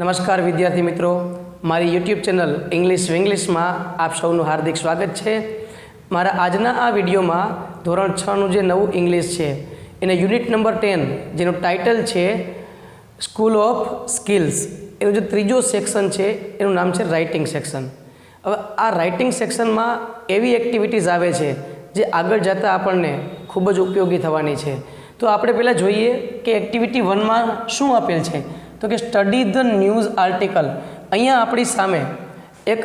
નમસ્કાર વિદ્યાર્થી મિત્રો, મારી યુટ્યુબ ચેનલ ઇંગ્લિશ વિંગ્લિશમાં આપ સૌનું હાર્દિક સ્વાગત છે। મારા આજના આ વિડીયોમાં ધોરણ 6નું જે નવું ઇંગ્લિશ છે એને યુનિટ નંબર 10 જેનું ટાઇટલ છે સ્કૂલ ઓફ સ્કિલ્સ, એનું જે ત્રીજો સેક્શન છે એનું નામ છે રાઇટિંગ સેક્શન। હવે આ રાઇટિંગ સેક્શનમાં એવી એક્ટિવિટીઝ આવે છે જે આગળ જતાં આપણને ખૂબ જ ઉપયોગી થવાની છે। તો આપણે પહેલાં જોઈએ કે એક્ટિવિટી 1માં શું આપેલ છે, તો કે સ્ટડી ધ ન્યૂઝ આર્ટિકલ। અહીંયા આપણી સામે એક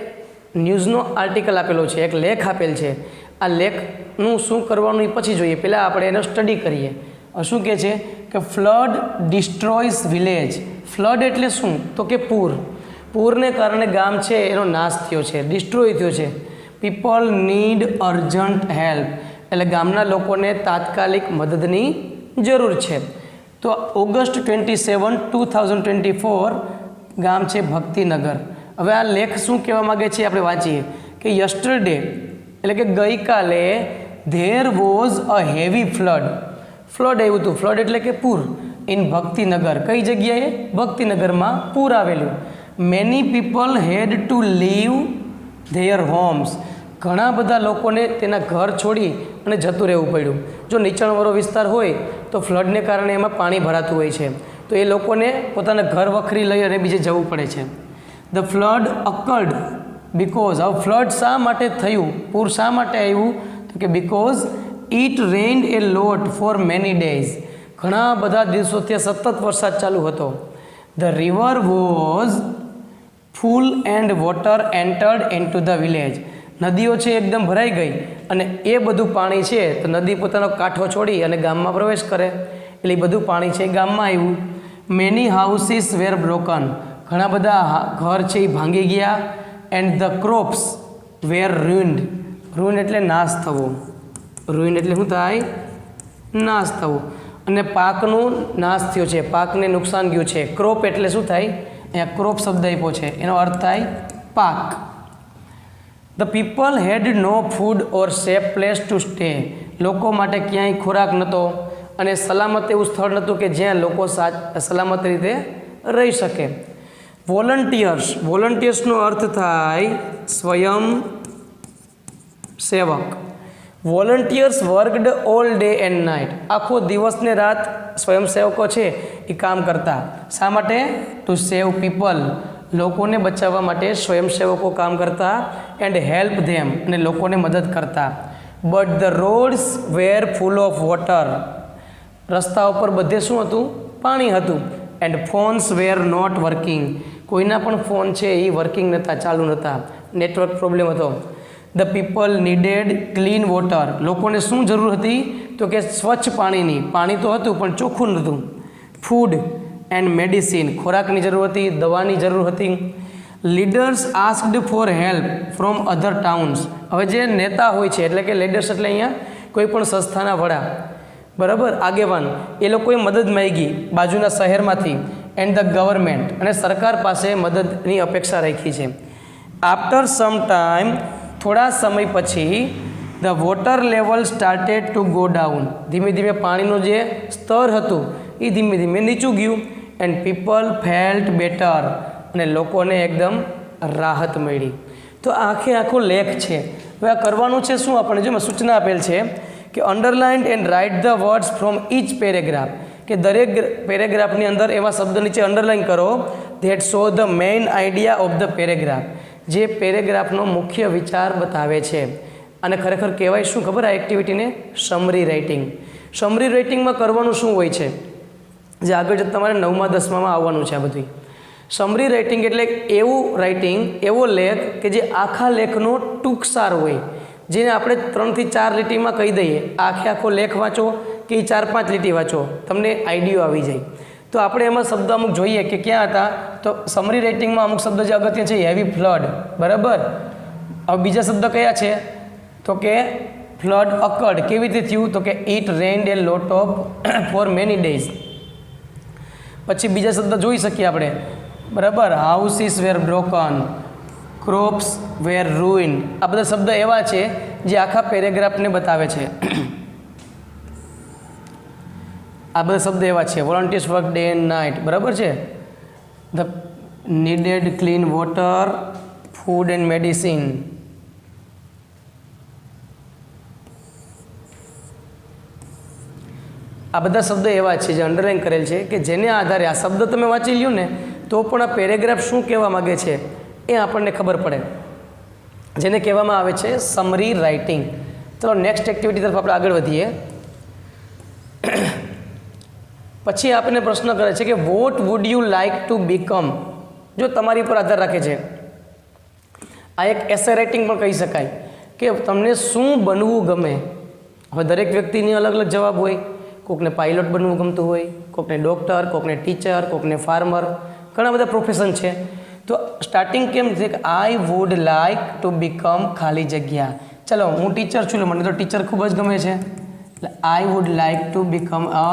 ન્યૂઝનો આર્ટિકલ આપેલો છે, એક લેખ આપેલ છે। આ લેખનું શું કરવાનું એ પછી જોઈએ, પહેલાં આપણે એનો સ્ટડી કરીએ। શું કહે છે કે ફ્લડ ડિસ્ટ્રોયસ વિલેજ। ફ્લડ એટલે શું, તો કે પૂરને કારણે ગામ છે એનો નાશ થયો છે, ડિસ્ટ્રોય થયો છે। પીપલ નીડ અર્જન્ટ હેલ્પ, એટલે ગામના લોકોને તાત્કાલિક મદદની જરૂર છે। તો ઓગસ્ટ 27, 2024 ગામ છે ભક્તિનગર। હવે આ લેખ શું કહેવા માગે છે આપણે વાંચીએ કે યસ્ટરડે એટલે કે ગઈકાલે there was a heavy flood આવ્યું હતું। ફ્લડ એટલે કે પૂર ઇન ભક્તિનગર, કઈ જગ્યાએ? ભક્તિનગરમાં પૂર આવેલું। Many people had to leave their homes, ઘણા બધા લોકોને તેના ઘર છોડી અને જતું રહેવું પડ્યું। જો નીચાણવાળો વિસ્તાર હોય તો ફ્લડને કારણે એમાં પાણી ભરાતું હોય છે, તો એ લોકોને પોતાના ઘર વખરી લઈ અને બીજે જવું પડે છે। ધ ફ્લડ અકર્ડ બિકોઝ, હવે ફ્લડ શા માટે થયું, પૂર શા માટે આવ્યું, તો કે because it rained a lot for many days, ઘણા બધા દિવસોથી સતત વરસાદ ચાલુ હતો। The river was full and water entered into the village, નદીઓ છે એકદમ ભરાઈ ગઈ અને એ બધું પાણી છે તો નદી પોતાનો કાંઠો છોડી અને ગામમાં પ્રવેશ કરે, એટલે એ બધું પાણી છે એ ગામમાં આવ્યું। મેની હાઉસીસ વેર બ્રોકન, ઘણા બધા ઘર છે એ ભાંગી ગયા। એન્ડ ધ ક્રોપ્સ વેર રૂઇન્ડ, રૂઇન એટલે નાશ થવો, રૂઇન એટલે શું થાય? નાશ થવો। અને પાકનું નાશ થયો છે, પાકને નુકસાન ગયું છે। ક્રોપ એટલે શું થાય? અહીંયા ક્રોપ શબ્દ આપ્યો છે, એનો અર્થ થાય પાક। The people had no food or safe place to stay, લોકો માટે ક્યાંય ખોરાક નહોતો અને સલામત એવું સ્થળ નહોતું કે જ્યાં લોકો સલામત રીતે રહી શકે। વોલન્ટિયર્સનો અર્થ થાય સ્વયં સેવક। Volunteers worked all day and night, આખો દિવસ ને રાત સ્વયંસેવકો છે એ કામ કરતા, શા માટે? ટુ સેવ પીપલ, લોકોને બચાવવા માટે સ્વયંસેવકો કામ કરતા। એન્ડ હેલ્પ ધેમ, અને લોકોને મદદ કરતા। But the roads were full of water, રસ્તા ઉપર બધે શું હતું? પાણી હતું। And phones were not working, કોઈના પણ ફોન છે એ વર્કિંગ નહોતા, ચાલુ નહોતા, નેટવર્ક પ્રોબ્લેમ હતો। The people needed clean water, લોકોને શું જરૂર હતી? તો કે સ્વચ્છ પાણીની, પાણી તો હતું પણ ચોખ્ખું નહોતું। ફૂડ એન્ડ મેડિસિન, ખોરાકની જરૂર હતી, દવાની જરૂર હતી। Leaders asked for help from other towns, હવે જે નેતા હોય છે એટલે કે લીડર્સ એટલે અહીંયા કોઈ પણ સંસ્થાના વડા, બરાબર, આગેવાન, એ લોકોએ મદદ માંગી બાજુના શહેરમાંથી। એન્ડ ધ ગવર્મેન્ટ, અને સરકાર પાસે મદદની અપેક્ષા રાખી છે। આફ્ટર સમ ટાઈમ, થોડા સમય પછી, the water level started to go down, ધીમે ધીમે પાણીનું જે સ્તર હતું એ ધીમે ધીમે નીચું ગયું। એન્ડ પીપલ ફેલ્ટ બેટર, અને લોકોને એકદમ રાહત મળી। તો આખો લેખ છે। હવે આ કરવાનું છે શું? આપણે જો સૂચના આપેલ છે કે underline and write the words from each paragraph, કે દરેક પેરેગ્રાફની અંદર એવા શબ્દ નીચે અંડરલાઇન કરો that show the main idea of the paragraph, જે પેરેગ્રાફનો મુખ્ય વિચાર બતાવે છે। અને ખરેખર કહેવાય શું ખબર આ એક્ટિવિટીને? Summary writing. સમરી રાઇટિંગમાં કરવાનું શું હોય છે, જે આગળ જતાં તમારે 9મા 10મામાં આવવાનું છે આ બધું। સમરી રાઇટિંગ એટલે એવું રાઇટિંગ, એવો લેખ કે જે આખા લેખનો ટૂંકસાર હોય, જેને આપણે 3 થી 4 લીટીમાં કહી દઈએ, આખો લેખ વાંચો કે 4-5 લીટી વાંચો, તમને આઈડિયો આવી જાય। તો આપણે એમાં શબ્દ અમુક જોઈએ કે ક્યાં હતા, તો સમરી રાઇટિંગમાં અમુક શબ્દ જે અગત્ય છે હેવી ફ્લડ, બરાબર। હવે બીજા શબ્દ કયા છે, તો કે ફ્લડ અકર્ડ, કેવી રીતે થયું, તો કે it rained a lot of for many days. પછી બીજા શબ્દ જોઈ શકીએ આપણે, બરાબર, houses were broken, crops were ruined, આ બધા શબ્દ એવા છે જે આખા પેરેગ્રાફને બતાવે છે। આ બધા શબ્દ એવા છે, volunteers work day and night, બરાબર છે। The needed clean water, food and medicine. આ બધા શબ્દ એવા છે જે અંડરલાઇન કરેલ છે કે જેને આધારે આ શબ્દ તમે વાંચી લ્યો ને તો પણ આ પેરેગ્રાફ શું કહેવા માગે છે એ આપણને ખબર પડે, જેને કહેવામાં આવે છે સમરી રાઇટિંગ. ચલો નેક્સ્ટ એક્ટિવિટી તરફ આપણે આગળ વધીએ. પછી આપણને પ્રશ્ન કરે છે કે what would you like to become. જો તમારી પર આધાર રાખે છે, આ એક એસે રાઇટિંગ પણ કહી શકાય કે તમને શું બનવું ગમે. હવે દરેક વ્યક્તિની અલગ અલગ જવાબ હોય. કોકને પાયલોટ બનવું ગમતું હોય, કોકને ડૉક્ટર, કોકને ટીચર, કોકને ફાર્મર, ઘણા બધા પ્રોફેશન છે. તો સ્ટાર્ટિંગ કેમ છે કે I would like to become ખાલી જગ્યા. ચલો હું ટીચર છું, મને તો ટીચર ખૂબ જ ગમે છે, એટલે I would like to become a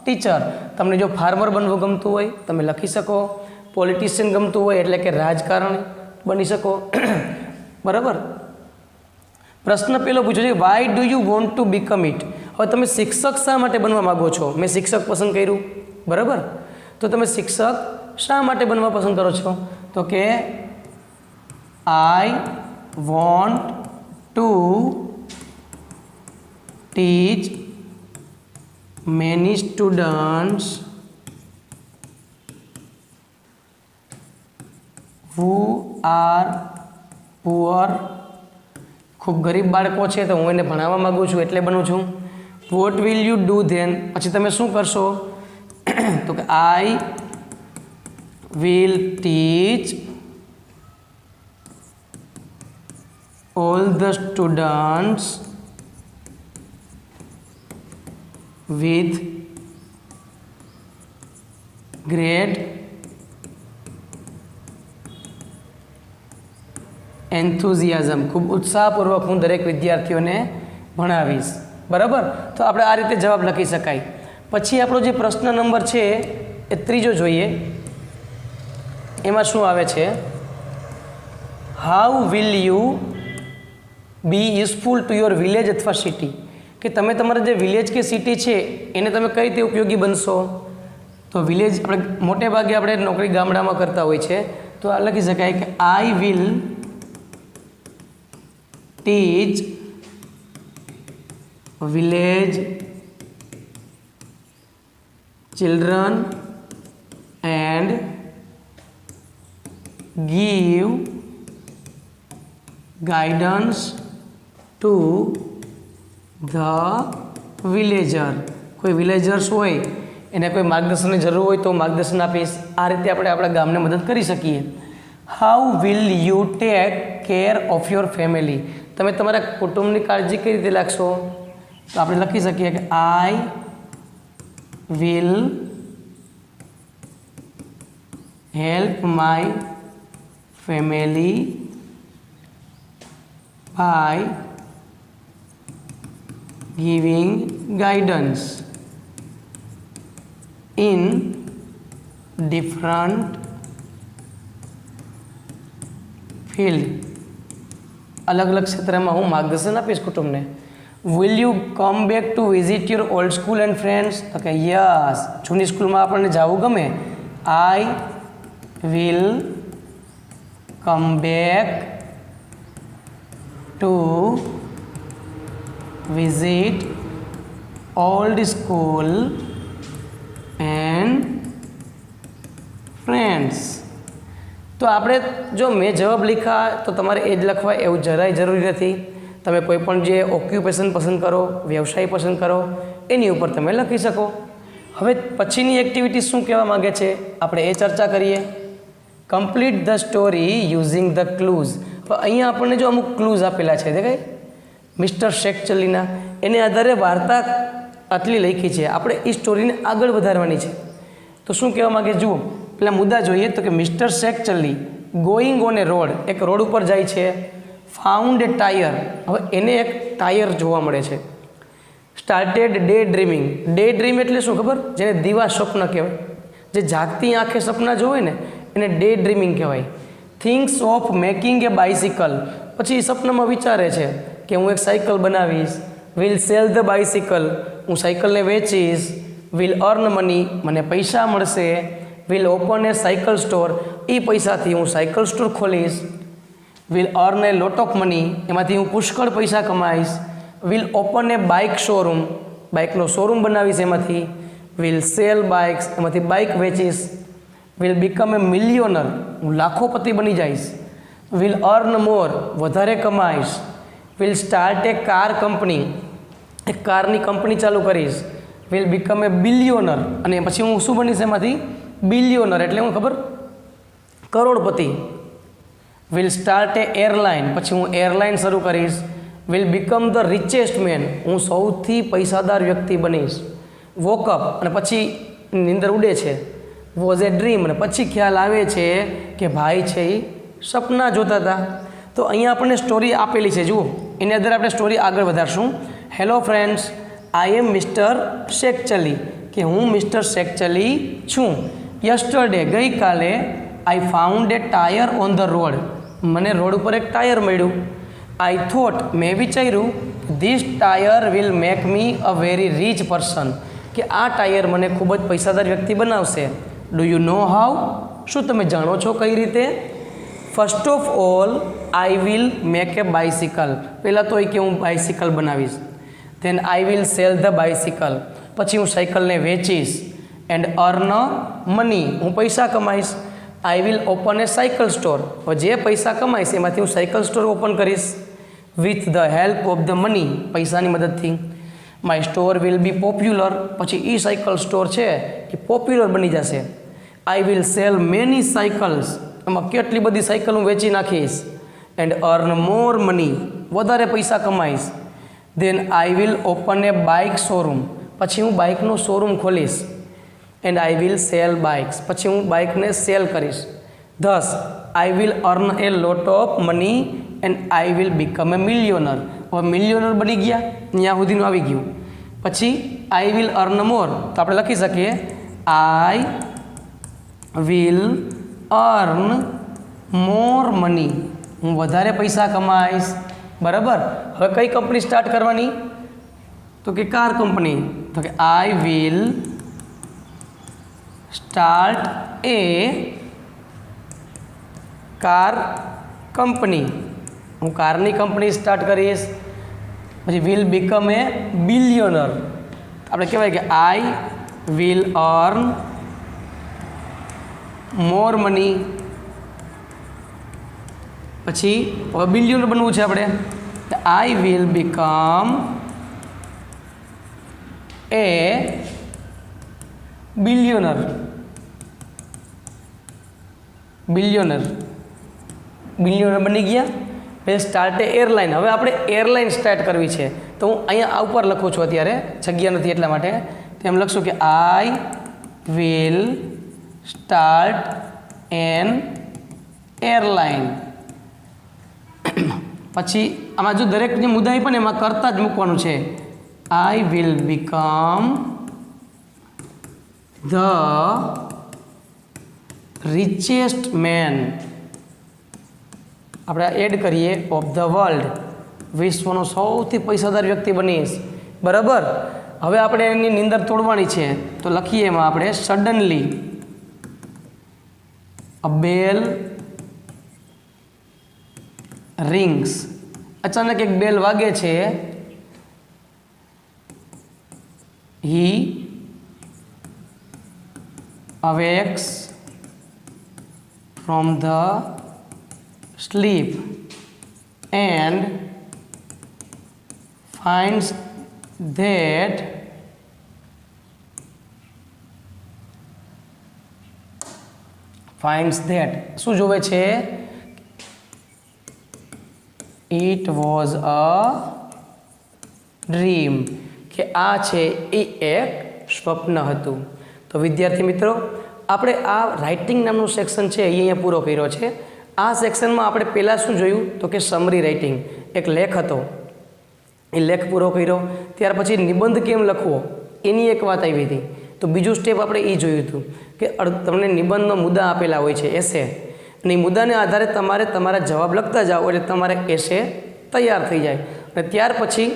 teacher. તમને જો ફાર્મર બનવું ગમતું હોય તમે લખી શકો. પોલિટિશિયન ગમતું હોય એટલે કે રાજકારણી બની શકો. બરાબર. પ્રશ્ન પેલો પૂછ્યો છે why do you want to become it. હવે તમે શિક્ષક શા માટે બનવા માગો છો? મેં શિક્ષક પસંદ કર્યું, બરાબર. તો તમે શિક્ષક શા માટે બનવા પસંદ કરો છો? તો કે I want to teach many students who are poor. ખૂબ ગરીબ બાળકો છે તો હું એને ભણાવવા માગું છું એટલે બનું છું. What will you do then. પછી તમે શું કરશો? તો કે I will teach all the students with great enthusiasm. ખૂબ ઉત્સાહપૂર્વક હું દરેક વિદ્યાર્થીઓને ભણાવીશ. બરાબર. તો આપણે આ રીતે જવાબ લખી શકાય. પછી આપણો જે પ્રશ્ન નંબર છે એ ત્રીજો જોઈએ. એમાં શું આવે છે? How will you be useful to your village અથવા સિટી. કે તમે તમારા જે વિલેજ કે સિટી છે એને તમે કઈ રીતે ઉપયોગી બનશો. તો વિલેજ આપણે મોટે ભાગે આપણે નોકરી ગામડામાં કરતા હોય છે, તો આ લખી શકાય કે I will teach village children and give guidance to the villager. કોઈ વિલેજર્સ હોય એને કોઈ માર્ગદર્શનની જરૂર હોય તો માર્ગદર્શન આપીશ. આ રીતે આપણે આપણા ગામને મદદ કરી શકીએ. How will you take care of your family. તમે તમારા કુટુંબની કાળજી કઈ રીતે રાખશો? તો આપણે લખી શકીએ કે I will help my family by giving guidance in different field. અલગ અલગ ક્ષેત્રમાં હું માર્ગદર્શન આપીશ કુટુંબને. Will you come back to visit your old school and friends. તો કે યસ, જૂની સ્કૂલમાં આપણને જવું ગમે. I will come back to visit old school and friends. તો આપણે જો મેં જવાબ લખ્યા તો તમારે એ જ લખવા એવું જરાય જરૂરી નથી. તમે કોઈ પણ જે ઓક્યુપેશન પસંદ કરો, વ્યવસાય પસંદ કરો, એની ઉપર તમે લખી શકો. હવે પછીની એક્ટિવિટી શું કહેવા માગે છે આપણે એ ચર્ચા કરીએ. Complete the story using the clues. તો અહીંયા આપણને જો અમુક ક્લૂઝ આપેલા છે દેખાય મિસ્ટર શેકચલીના, એને આધારે વાર્તા આટલી લખી છે. આપણે એ સ્ટોરીને આગળ વધારવાની છે. તો શું કહેવા માગે જુઓ. પેલા મુદ્દા જોઈએ તો કે mister Shekhchilli going on a road. એક રોડ ઉપર જાય છે. Found a tyre. હવે એને એક ટાયર જોવા મળે છે. Started daydreaming. Daydream એટલે શું ખબર? જેને દીવા સ્વપ્ન કહેવાય. જે જાગતી આંખે સપના જોવે ને એને ડે ડ્રીમિંગ કહેવાય. Thinks of making a bicycle. પછી સપનામાં વિચારે છે કે હું એક સાયકલ બનાવીશ. Will sell the bicycle. હું સાયકલને વેચીશ. Will earn money. મને પૈસા મળશે. Will open a cycle store, એ પૈસાથી હું સાયકલ સ્ટોર ખોલીશ. Will earn a lot of money, એમાંથી હું પુષ્કળ પૈસા કમાઈશ. Will open a bike showroom, બાઇકનો શોરૂમ બનાવીશ એમાંથી. વિલ સેલ બાઇક્સ, એમાંથી bike વેચીશ. Will become a millionaire, હું લાખોપતિ બની જઈશ. વિલ અર્ન મોર, વધારે કમાઈશ. Will start a car company, એક કારની કંપની ચાલુ કરીશ. વિલ બીકમ એ બિલિયોનર, અને પછી હું શું બનીશ એમાંથી? બિલિયોનર એટલે હું ખબર? કરોડપતિ. વિલ સ્ટાર્ટ એ એરલાઇન, પછી હું એરલાઇન શરૂ કરીશ. Will become the richest man, હું સૌથી પૈસાદાર વ્યક્તિ બનીશ. વોકઅપ, અને પછી નીંદર ઉડે છે. વોઝ એ ડ્રીમ, અને પછી ખ્યાલ આવે છે કે ભાઈ છે એ સપના જોતા હતા. તો અહીંયા આપણને સ્ટોરી આપેલી છે, જુઓ એની અંદર આપણે સ્ટોરી આગળ વધારશું. Hello friends, I am mister Shekhchilli, કે હું મિસ્ટર શેખચલી છું. યસ્ટરડે, ગઈકાલે, I found a tyre on the road, મને રોડ ઉપર એક ટાયર મળ્યું. આઈ થોટ, મેં વિચાર્યું, this tyre will make me a very rich person, કે આ ટાયર મને ખૂબ જ પૈસાદાર વ્યક્તિ બનાવશે. ડુ યુ નો હાઉ, શું તમે જાણો છો કઈ રીતે? First of all I will make a bicycle, પહેલાં તો એ કે હું બાઇસિકલ બનાવીશ. Then I will sell the bicycle, પછી હું સાયકલને વેચીશ. એન્ડ અર્ન મની, હું પૈસા કમાઈશ. I will open a cycle store, જે પૈસા કમાઈશ એમાંથી હું સાયકલ સ્ટોર ઓપન કરીશ. With the help of the money, પૈસાની મદદથી. My store will be popular, પછી એ સાયકલ સ્ટોર છે એ પોપ્યુલર બની જશે. આઈ વિલ સેલ મેની સાયકલ્સ, એમાં કેટલી બધી સાયકલ હું વેચી નાખીશ. એન્ડ અર્ન મોર મની, વધારે પૈસા કમાઈશ. Then I will open a bike showroom, પછી હું બાઇકનો શોરૂમ ખોલીશ. And I will sell bikes, પછી હું બાઇકને સેલ કરીશ. Thus I will earn a lot of money and I will become a millionaire, હવે મિલિયોનર બની ગયા, ત્યાં સુધીનું આવી ગયું. પછી આઈ વિલ અર્ન મોર, તો આપણે લખી શકીએ આઈ વિલ અર્ન મોર મની, હું વધારે પૈસા કમાઈશ. બરાબર, હવે કઈ કંપની સ્ટાર્ટ કરવાની? તો કે કાર કંપની. તો કે I will start a car company, હું કારની કંપની સ્ટાર્ટ કરીશ. પછી વિલ બીકમ એ બિલિયોનર, આપણે કહેવાય કે I will earn more money. પછી હવે બિલિયોનર બનવું છે આપણે, આઈ will become A billionaire. Billionaire બની ગયા. પછી સ્ટાર્ટ એરલાઇન, હવે આપણે એરલાઇન સ્ટાર્ટ કરવી છે. તો હું અહીંયા ઉપર લખું છું, અત્યારે જગ્યા નથી એટલા માટે. તેમ લખશું કે I will start an airline. પછી આમાં જો દરેક જે મુદ્દા પણ એમાં કરતા જ મૂકવાનું છે. I will become the richest man, આપણે એડ કરીએ, ઓફ ધ વર્લ્ડ, વિશ્વનો સૌથી પૈસાદાર વ્યક્તિ બનીશ. બરાબર, હવે આપણે એની નીંદર તોડવાની છે, તો લખીએ એમાં આપણે સડનલી અ બેલ રિંગ્સ, અચાનક એક બેલ વાગે છે. હી awakes from the sleep and finds that શું જોવે છે? It was a dream, કે આ છે એ એક સ્વપ્ન હતું. તો વિદ્યાર્થી મિત્રો, આપણે આ રાઇટિંગ નામનું સેક્શન છે એ અહીંયા પૂરો કર્યો છે. આ સેક્શનમાં આપણે પહેલાં શું જોયું? તો કે સમરી રાઇટિંગ, એક લેખ હતો, એ લેખ પૂરો કર્યો. ત્યાર પછી નિબંધ કેમ લખવો એની એક વાત આવી હતી. તો બીજું સ્ટેપ આપણે એ જોયું હતું કે તમને નિબંધનો મુદ્દા આપેલા હોય છે, એસે, અને એ મુદ્દાને આધારે તમારે તમારા જવાબ લખતા જાઓ એટલે તમારે એસે તૈયાર થઈ જાય. અને ત્યાર પછી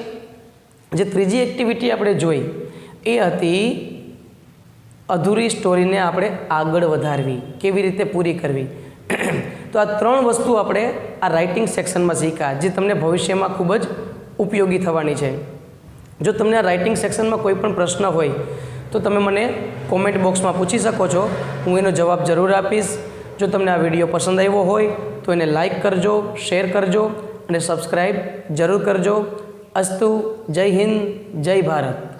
જે ત્રીજી એક્ટિવિટી આપણે જોઈ એ હતી અધૂરી સ્ટોરીને આપણે આગળ વધારવી, કેવી રીતે પૂરી કરવી. તો આ 3 વસ્તુ આપણે આ રાઇટિંગ સેક્શનમાં શીખ્યા, જે તમને ભવિષ્યમાં ખૂબ જ ઉપયોગી થવાની છે. જો તમને આ રાઇટિંગ સેક્શનમાં કોઈ પણ પ્રશ્ન હોય તો તમે મને કોમેન્ટ બોક્સમાં પૂછી શકો છો, હું એનો જવાબ જરૂર આપીશ. જો તમને આ વિડીયો પસંદ આવ્યો હોય તો એને લાઈક કરજો, શેર કરજો અને સબસ્ક્રાઈબ જરૂર કરજો. અસ્તુ. જય હિન્દ, જય ભારત.